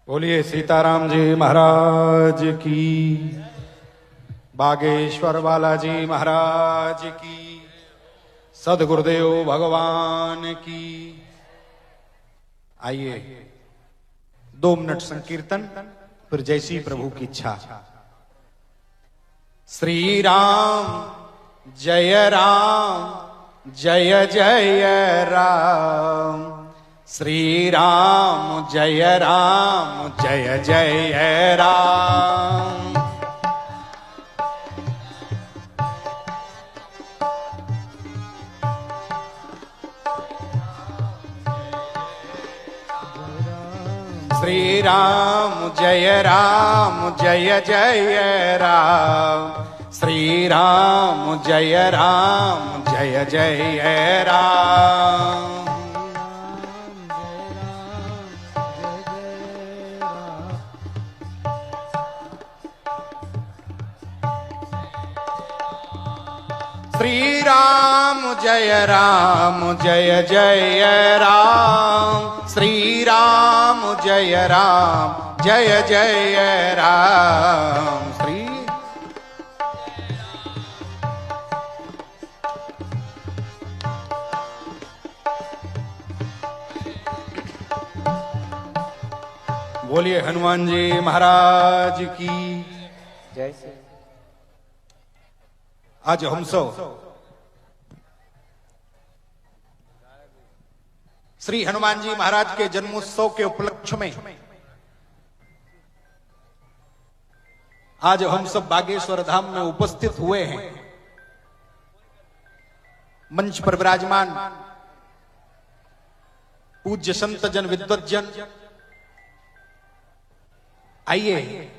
बोलिए सीताराम जी महाराज की, बागेश्वर बालाजी महाराज की, सदगुरुदेव भगवान की। आइए 2 मिनट संकीर्तन, फिर जैसी प्रभु की इच्छा। श्री राम जय राम जय जय राम, श्री राम जय जय राम। श्री राम जय जय राम, श्री राम जय जय राम। श्री राम जय जय राम, श्री राम जय जय राम। श्री बोलिए हनुमान जी महाराज की जय। से आज हम सब श्री हनुमान जी महाराज के जन्मोत्सव के उपलक्ष्य में आज हम सब बागेश्वर धाम में उपस्थित हुए हैं। मंच पर विराजमान पूज्य संत जन विद्वत जन, आइए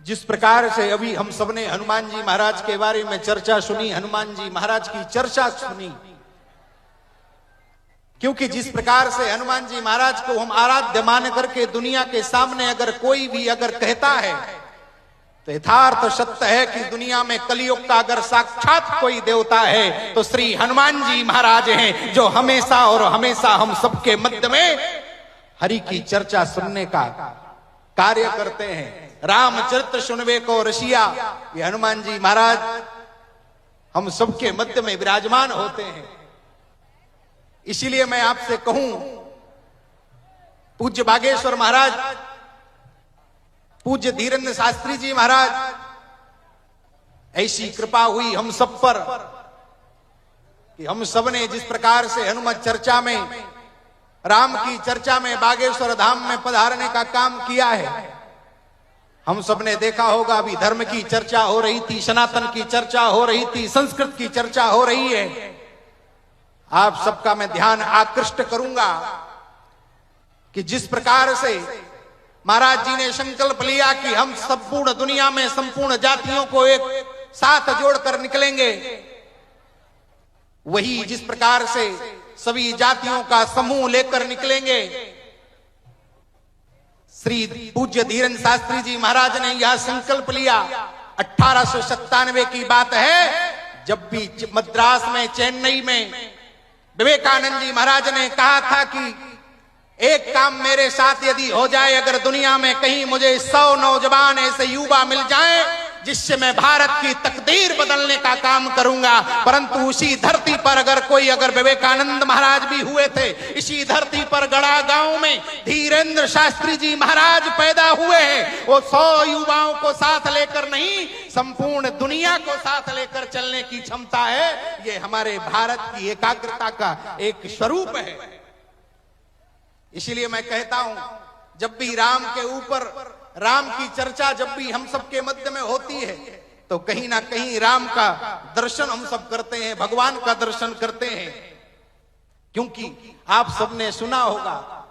जिस प्रकार से अभी हम सबने हनुमान जी महाराज के बारे में चर्चा सुनी, हनुमान जी महाराज की चर्चा सुनी, क्योंकि जिस प्रकार से हनुमान जी महाराज को हम आराध्य मान करके दुनिया के सामने अगर कोई भी अगर कहता है तो यथार्थ सत्य है कि दुनिया में कलियुग का अगर साक्षात कोई देवता है तो श्री हनुमान जी महाराज हैं, जो हमेशा और हमेशा हम सबके मध्य में हरि की चर्चा सुनने का कार्य करते हैं। रामचरित्र सुनवे को रसिया, ये हनुमान जी महाराज हम सबके मध्य में विराजमान होते हैं। इसीलिए मैं आपसे कहूं, पूज्य बागेश्वर महाराज, पूज्य धीरेन्द्र शास्त्री जी महाराज, ऐसी कृपा हुई हम सब पर कि हम सब ने जिस प्रकार से हनुमत चर्चा में, राम की चर्चा में बागेश्वर धाम में पधारने का काम किया है। हम सब ने देखा होगा, अभी धर्म की चर्चा हो रही थी, सनातन की चर्चा हो रही थी, संस्कृत की चर्चा हो रही है। आप सबका मैं ध्यान आकृष्ट करूंगा कि जिस प्रकार से महाराज जी ने संकल्प लिया कि हम संपूर्ण दुनिया में संपूर्ण जातियों को एक साथ जोड़कर निकलेंगे, वही जिस प्रकार से सभी जातियों का समूह लेकर निकलेंगे। श्री पूज्य धीरेन्द्र शास्त्री जी महाराज ने यह संकल्प लिया। 1897 की बात है, जब भी मद्रास में, चेन्नई में विवेकानंद जी महाराज ने कहा था कि एक काम मेरे साथ यदि हो जाए, अगर दुनिया में कहीं मुझे 100 नौजवान ऐसे युवा मिल जाएं जिससे मैं भारत की तकदीर बदलने का काम करूंगा। परंतु उसी धरती पर अगर विवेकानंद महाराज भी हुए थे, इसी धरती पर गड़ा गांव में धीरेन्द्र शास्त्री जी महाराज पैदा हुए हैं। वो 100 युवाओं को साथ लेकर नहीं, संपूर्ण दुनिया को साथ लेकर चलने की क्षमता है। ये हमारे भारत की एकाग्रता का एक स्वरूप है। इसीलिए मैं कहता हूं, जब भी राम के ऊपर, राम की चर्चा जब भी हम सबके मध्य में होती है तो कहीं ना कहीं राम का दर्शन हम सब करते हैं, भगवान का दर्शन करते हैं। क्योंकि आप सबने सुना होगा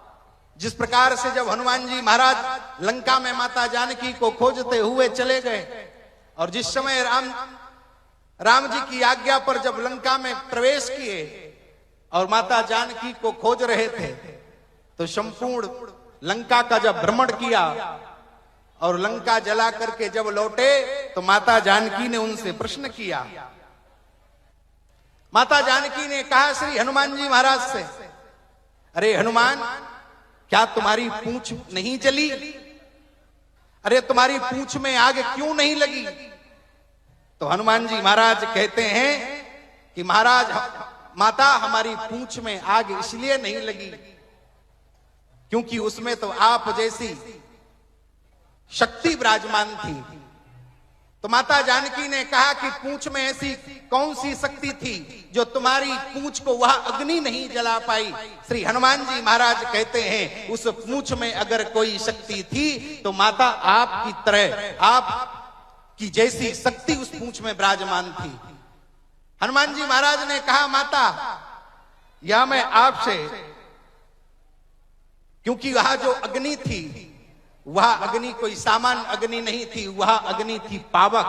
जिस प्रकार से जब हनुमान जी महाराज लंका में माता जानकी को खोजते हुए चले गए, और जिस समय राम जी की आज्ञा पर जब लंका में प्रवेश किए और माता जानकी को खोज रहे थे, तो संपूर्ण लंका का जब भ्रमण किया और लंका जला करके जब लौटे तो माता जानकी ने उनसे प्रश्न किया। माता जानकी ने कहा श्री हनुमान जी महाराज से, अरे हनुमान, क्या तुम्हारी पूंछ नहीं जली? अरे तुम्हारी पूंछ में आग क्यों नहीं लगी? तो हनुमान जी महाराज कहते हैं कि महाराज माता हमारी पूंछ में आग इसलिए नहीं लगी क्योंकि उसमें तो आप जैसी शक्ति विराजमान थी। तो माता जानकी ने कहा कि पूंछ में ऐसी कौन सी शक्ति थी जो तुम्हारी पूंछ को वह अग्नि नहीं जला पाई? श्री हनुमान जी महाराज कहते हैं उस पूंछ में अगर कोई शक्ति थी तो माता आपकी तरह आपकी जैसी शक्ति उस पूंछ में विराजमान थी। हनुमान जी महाराज ने कहा माता यह मैं आपसे, क्योंकि वह जो अग्नि थी वह अग्नि कोई सामान्य अग्नि नहीं थी, वह अग्नि थी पावक।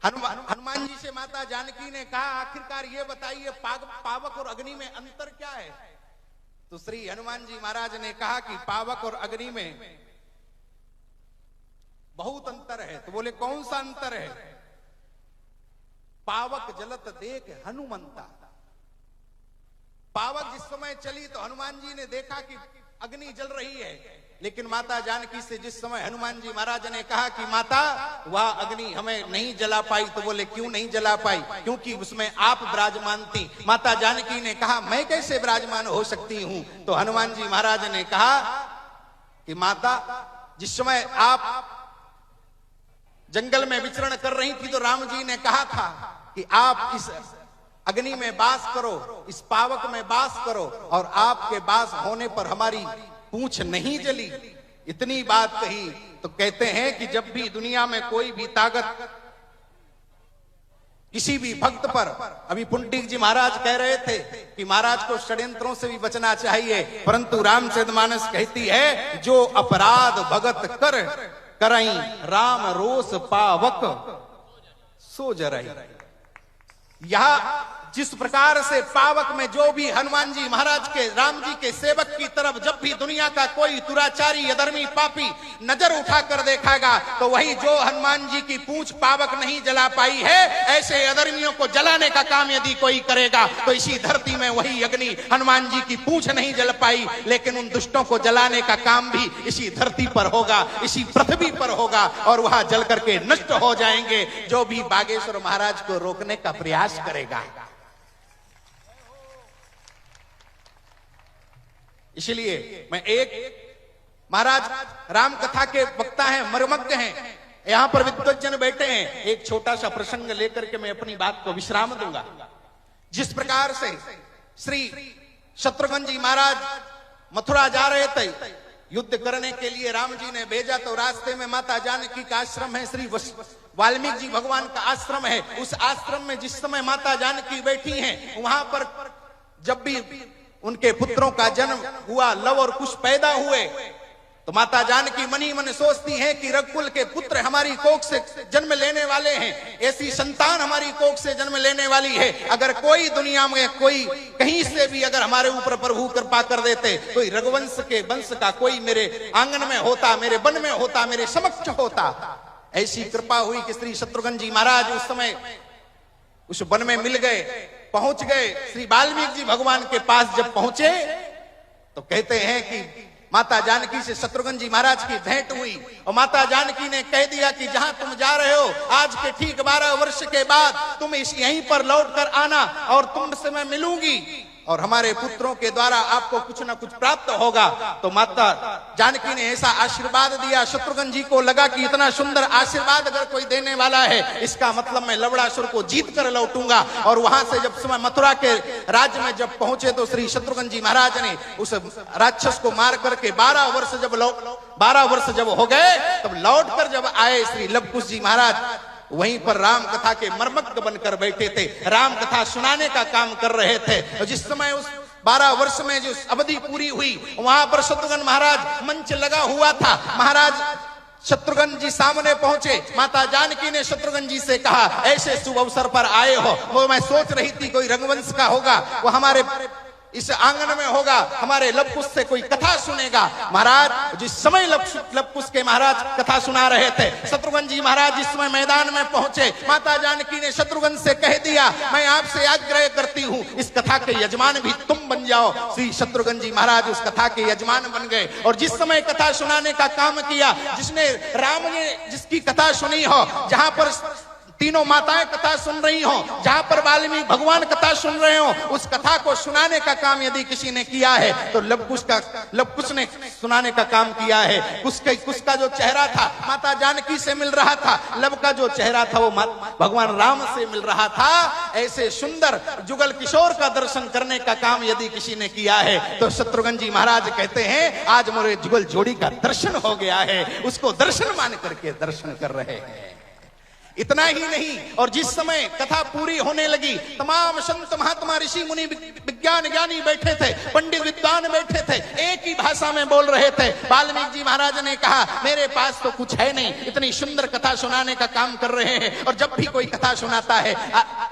हनुमान जी से माता जानकी ने कहा आखिरकार ये बताइए पावक और अग्नि में अंतर क्या है? तो श्री हनुमान जी महाराज ने कहा कि पावक और अग्नि में बहुत अंतर है। तो बोले कौन सा अंतर है? पावक जलत देख हनुमंता। पावक जिस समय चली तो हनुमान जी ने देखा कि अग्नि जल रही है, लेकिन माता जानकी से जिस समय हनुमान जी महाराज ने कहा कि माता वह अग्नि हमें नहीं जला पाई, तो बोले क्यों नहीं जला पाई? क्योंकि उसमें आप विराजमान थी। माता जानकी ने कहा मैं कैसे विराजमान हो सकती हूं? तो हनुमान जी महाराज ने कहा कि माता जिस समय आप जंगल में विचरण कर रही थी तो राम जी ने कहा था कि आप इस अग्नि में वास करो, इस पावक में वास करो, और आपके वास होने पर हमारी पूंछ नहीं जली। इतनी बात कही तो कहते हैं कि जब भी दुनिया में कोई भी ताकत किसी भी भक्त पर, अभी पुंडरीक जी महाराज कह रहे थे कि महाराज को षड्यंत्रों से भी बचना चाहिए, परंतु रामचरितमानस कहती है जो अपराध भगत कर करई राम रोष पावक सो जरई। यह जिस प्रकार से पावक में जो भी हनुमान जी महाराज के राम जी के सेवक की तरफ जब भी दुनिया का कोई दुराचारी अधर्मी पापी नजर उठाकर देखेगा तो वही जो हनुमान जी की पूंछ पावक नहीं जला पाई है, ऐसे अधर्मियों को जलाने का काम यदि कोई करेगा तो इसी धरती में वही अग्नि हनुमान जी की पूंछ नहीं जल पाई, लेकिन उन दुष्टों को जलाने का काम भी इसी धरती पर होगा, इसी पृथ्वी पर होगा, और वहां जल करके नष्ट हो जाएंगे जो भी बागेश्वर महाराज को रोकने का प्रयास करेगा। इसलिए मैं एक महाराज राम कथा के वक्ता हैं, मर्मज्ञ हैं, यहां पर विद्वज्जन बैठे हैं, एक छोटा सा प्रसंग लेकर के मैं अपनी बात को विश्राम दूंगा। जिस प्रकार से श्री शत्रुघ्न जी महाराज मथुरा जा रहे थे युद्ध करने के लिए, राम जी ने भेजा तो रास्ते में माता जानकी का आश्रम है, श्री वाल्मीकि जी भगवान का आश्रम है। उस आश्रम में जिस समय माता जानकी बैठी हैं, वहां पर जब भी उनके पुत्रों का जन्म हुआ, लव और कुश पैदा हुए, तो माता जानकी मनी मन सोचती हैं कि रघुकुल के पुत्र हमारी कोख से जन्म लेने वाले हैं, ऐसी संतान हमारी कोख से जन्म लेने वाली है। अगर कोई दुनिया में कोई कहीं से भी अगर हमारे ऊपर प्रभु कृपा कर देते, कोई रघुवंश के वंश का कोई मेरे आंगन में होता, मेरे वन में होता, मेरे समक्ष होता। ऐसी कृपा हुई कि श्री शत्रुघ्न जी महाराज उस समय उस वन में मिल गए, पहुंच गए। श्री वाल्मीकि जी भगवान के पास जब पहुंचे तो कहते हैं कि माता जानकी से शत्रुघ्न जी महाराज की भेंट हुई और माता जानकी ने कह दिया कि जहां तुम जा रहे हो आज के ठीक 12 वर्ष के बाद तुम इस यहीं पर लौट कर आना और तुमसे मैं मिलूंगी और हमारे पुत्रों के द्वारा आपको कुछ ना कुछ प्राप्त होगा। तो माता जानकी ने ऐसा आशीर्वाद दिया, शत्रुघ्न जी को लगा कि इतना सुंदर आशीर्वाद अगर कोई देने वाला है, इसका मतलब मैं लवणासुर को जीत कर लौटूंगा। और वहां से जब समय मथुरा के राज्य में जब पहुंचे तो श्री शत्रुघ्न जी महाराज ने उस राक्षस को मार करके 12 वर्ष जब हो गए तब लौट कर जब आए श्री लवकुश जी महाराज वहीं पर राम कथा के मर्मज्ञ बनकर बैठे थे, राम कथा सुनाने का काम कर रहे थे। और जिस समय उस 12 वर्ष में जो अवधि पूरी हुई वहां पर शत्रुघ्न महाराज मंच लगा हुआ था। महाराज शत्रुघ्न जी सामने पहुंचे, माता जानकी ने शत्रुघ्न जी से कहा ऐसे शुभ अवसर पर आए हो, वो मैं सोच रही थी कोई रघुवंश का होगा, वो हमारे इस आंगन में होगा, हमारे लवकुश से कोई कथा सुनेगा। महाराज जिस समय लवकुश के महाराज कथा सुना रहे थे, शत्रुघ्न जी महाराज जिस समय मैदान में पहुंचे, माता जानकी ने शत्रुघ्न से कह दिया, मैं आपसे आग्रह करती हूं इस कथा के यजमान भी तुम बन जाओ। श्री शत्रुघ्न जी महाराज उस कथा के यजमान बन गए और जिस समय कथा सुनाने का काम किया, जिसने राम ने जिसकी कथा सुनी हो, जहां पर तीनों माताएं कथा सुन रही हो, जहां पर वाल्मीकि भगवान कथा सुन रहे हो, उस कथा को सुनाने का काम यदि किसी ने किया है तो लवकुश ने सुनाने का काम किया है। कुश का जो चेहरा था माता जानकी से मिल रहा था, लव का जो चेहरा था वो भगवान राम से मिल रहा था। ऐसे सुंदर जुगल किशोर का दर्शन करने का काम यदि किसी ने किया है तो शत्रुघ्न जी महाराज कहते हैं आज मोरे जुगल जोड़ी का दर्शन हो गया है, उसको दर्शन मान करके दर्शन कर रहे हैं। इतना ही नहीं, और जिस समय कथा पूरी होने लगी, तमाम संत महात्मा ऋषि मुनि विज्ञान ज्ञानी बैठे थे, पंडित विद्वान बैठे थे, एक ही भाषा में बोल रहे थे। वाल्मीकि जी महाराज ने कहा मेरे पास तो कुछ है नहीं, इतनी सुंदर कथा सुनाने का काम कर रहे हैं, और जब भी कोई कथा सुनाता है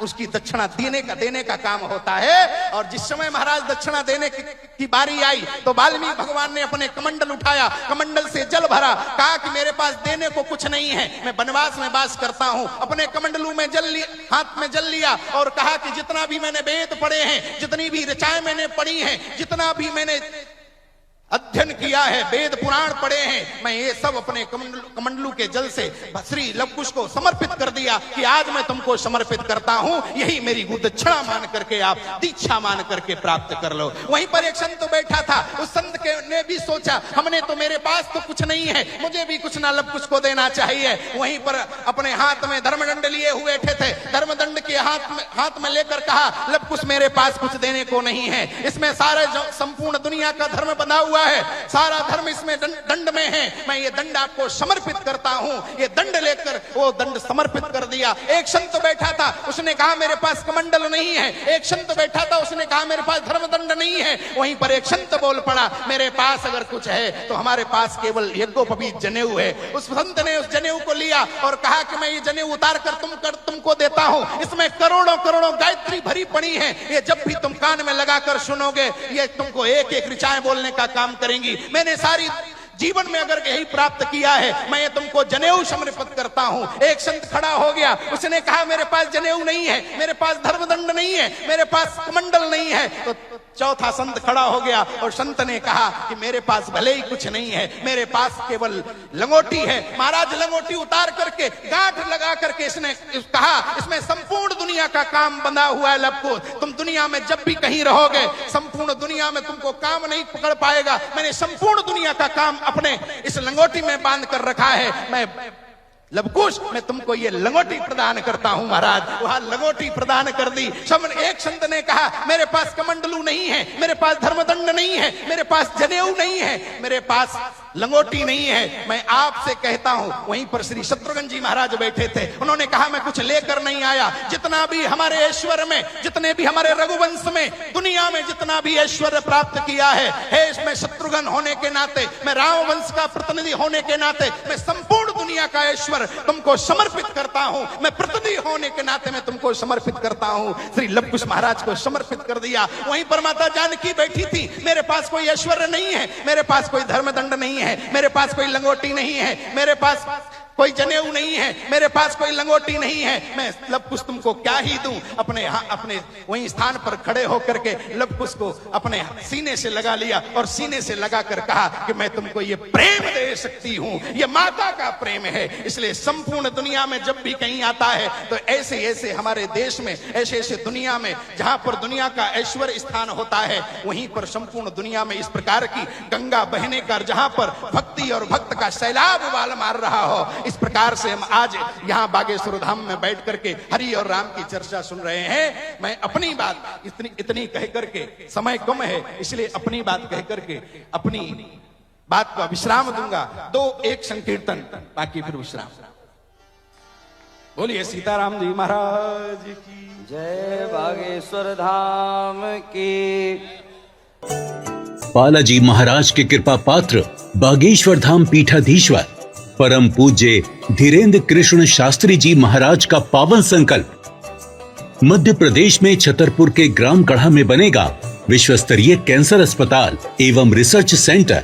उसकी दक्षिणा देने का काम होता है। और जिस समय महाराज दक्षिणा देने की बारी आई तो वाल्मीकि भगवान ने अपने कमंडल उठाया, कमंडल से जल भरा, कहा कि मेरे पास देने को कुछ नहीं है, मैं वनवास में वास करता हूं। अपने कमंडलू में हाथ में जल लिया और कहा कि जितना भी मैंने वेद पढ़े हैं, जितनी भी ऋचाएं मैंने पढ़ी हैं, जितना भी मैंने अध्ययन किया है, वेद पुराण पढ़े हैं, मैं ये सब अपने कमंडलू के जल से श्री लवकुश को समर्पित कर दिया कि आज मैं तुमको समर्पित करता हूं, यही मेरी गुदक्षिणा मान करके आप दीक्षा मान करके प्राप्त कर लो। वहीं पर एक संत बैठा था, उस संत ने भी सोचा हमने तो मेरे पास तो कुछ नहीं है, मुझे भी कुछ ना लवकुश को देना चाहिए। वहीं पर अपने हाथ में धर्मदंड लिए हुए थे, धर्मदंड के हाथ में लेकर कहा लवकुश मेरे पास कुछ देने को नहीं है, इसमें सारे संपूर्ण दुनिया का धर्म बंधा हुआ है, सारा धर्म इसमें दंड में है, मैं ये दंड आपको समर्पित करता हूं। ये दंड लेकर वो दंड समर्पित कर दिया। एक संत बैठा था, उसने कहा मेरे पास कमंडल नहीं है। एक संत बैठा था, उसने कहा मेरे पास धर्मदंड नहीं है। वहीं पर एक संत बोल पड़ा मेरे पास अगर कुछ है तो हमारे पास केवल यज्ञोपवीत जनेऊ है। उस संत ने उस जनेऊ को लिया और कहा कि मैं ये जनेऊ उतार कर तुमको देता हूं, इसमें करोड़ों करोड़ों गायत्री भरी पड़ी है, ये जब भी तुम कान में लगाकर सुनोगे ये तुमको एक एक ऋचाएं बोलने का काम करेंगी। मैंने सारी जीवन में अगर यही प्राप्त किया है, मैं ये तुमको जनेऊ समर्पित करता हूं। एक संत खड़ा हो गया, उसने कहा मेरे पास जनेऊ नहीं है, मेरे पास धर्मदंड नहीं है, मेरे पास कमंडल नहीं है। तो चौथा संत खड़ा हो गया और संत ने कहा कि मेरे पास भले ही कुछ नहीं है, मेरे पास केवल लंगोटी है। महाराज लंगोटी उतार करके गांठ लगा करके इसने कहा इसमें संपूर्ण दुनिया का काम बंधा हुआ है लवकुश, तुम दुनिया में जब भी कहीं रहोगे संपूर्ण दुनिया में तुमको काम नहीं पकड़ पाएगा। मैंने संपूर्ण दुनिया का काम अपने इस लंगोटी में बांध कर रखा है। मैं लवकुश मैं तुमको ये लंगोटी प्रदान करता हूं। महाराज वहां लंगोटी प्रदान कर दी। एक संत ने कहा मेरे पास कमंडलू नहीं है, मेरे पास धर्मदंड नहीं है, मेरे पास जनेऊ नहीं है, मेरे पास लंगोटी नहीं है, मैं आपसे कहता हूं। वहीं पर श्री शत्रुघ्न जी महाराज बैठे थे, उन्होंने कहा मैं कुछ लेकर नहीं आया, जितना भी हमारे ऐश्वर्य में, जितने भी हमारे रघुवंश में, दुनिया में जितना भी ऐश्वर्य प्राप्त किया है इसमें शत्रुघ्न होने के नाते, मैं राम वंश का प्रतिनिधि होने के नाते मैं संपूर्ण दुनिया का ऐश्वर्य तुमको समर्पित करता हूं। मैं प्रतिनिधि होने के नाते मैं तुमको समर्पित करता हूं। श्री लवकुश महाराज को समर्पित कर दिया। वहीं पर माता जानकी बैठी थी, मेरे पास कोई ऐश्वर्य नहीं है, मेरे पास कोई धर्मदंड नहीं है, मेरे पास कोई लंगोटी नहीं है, मेरे पास कोई जनेऊ नहीं है, मेरे पास कोई लंगोटी नहीं है, मैं लवकुश तुमको क्या ही दूं। अपने वही स्थान पर खड़े होकर के लवकुश को अपने सीने से लगा लिया और सीने से लगाकर कहा कि मैं तुमको ये प्रेम दे सकती हूं, ये माता का प्रेम है। इसलिए संपूर्ण दुनिया में जब भी कहीं आता है तो ऐसे ऐसे हमारे देश में, ऐसे ऐसे दुनिया में जहां पर दुनिया का ऐश्वर्य स्थान होता है, वहीं पर संपूर्ण दुनिया में इस प्रकार की गंगा बहने का, जहां पर भक्ति और भक्त का सैलाब उबाल मार रहा हो, इस प्रकार से हम आज यहाँ बागेश्वर धाम में बैठ करके हरि और राम की चर्चा सुन रहे हैं। मैं अपनी बात इतनी कह करके, समय कम है इसलिए अपनी बात कह करके अपनी बात का विश्राम दूंगा। एक संकीर्तन बाकी फिर विश्राम। बोलिए सीताराम जी महाराज की जय, बागेश्वर धाम की। बालाजी महाराज के कृपा पात्र बागेश्वर धाम पीठाधीश्वर परम पूज्य धीरेन्द्र कृष्ण शास्त्री जी महाराज का पावन संकल्प। मध्य प्रदेश में छतरपुर के ग्राम गढ़ा में बनेगा विश्व स्तरीय कैंसर अस्पताल एवं रिसर्च सेंटर,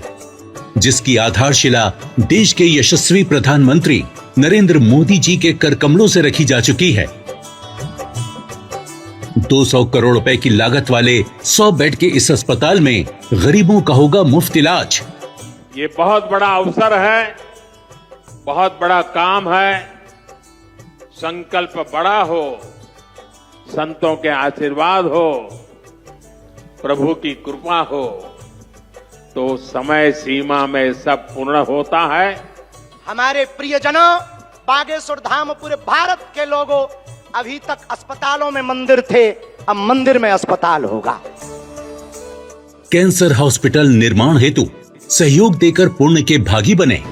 जिसकी आधारशिला देश के यशस्वी प्रधानमंत्री नरेंद्र मोदी जी के कर कमलों से रखी जा चुकी है। 200 करोड़ रुपए की लागत वाले 100 बेड के इस अस्पताल में गरीबों का होगा मुफ्त इलाज। ये बहुत बड़ा अवसर है, बहुत बड़ा काम है। संकल्प बड़ा हो, संतों के आशीर्वाद हो, प्रभु की कृपा हो, तो समय सीमा में सब पूर्ण होता है। हमारे प्रियजनों, बागेश्वर धाम पूरे भारत के लोगों, अभी तक अस्पतालों में मंदिर थे, अब मंदिर में अस्पताल होगा। कैंसर हॉस्पिटल निर्माण हेतु सहयोग देकर पुण्य के भागी बने।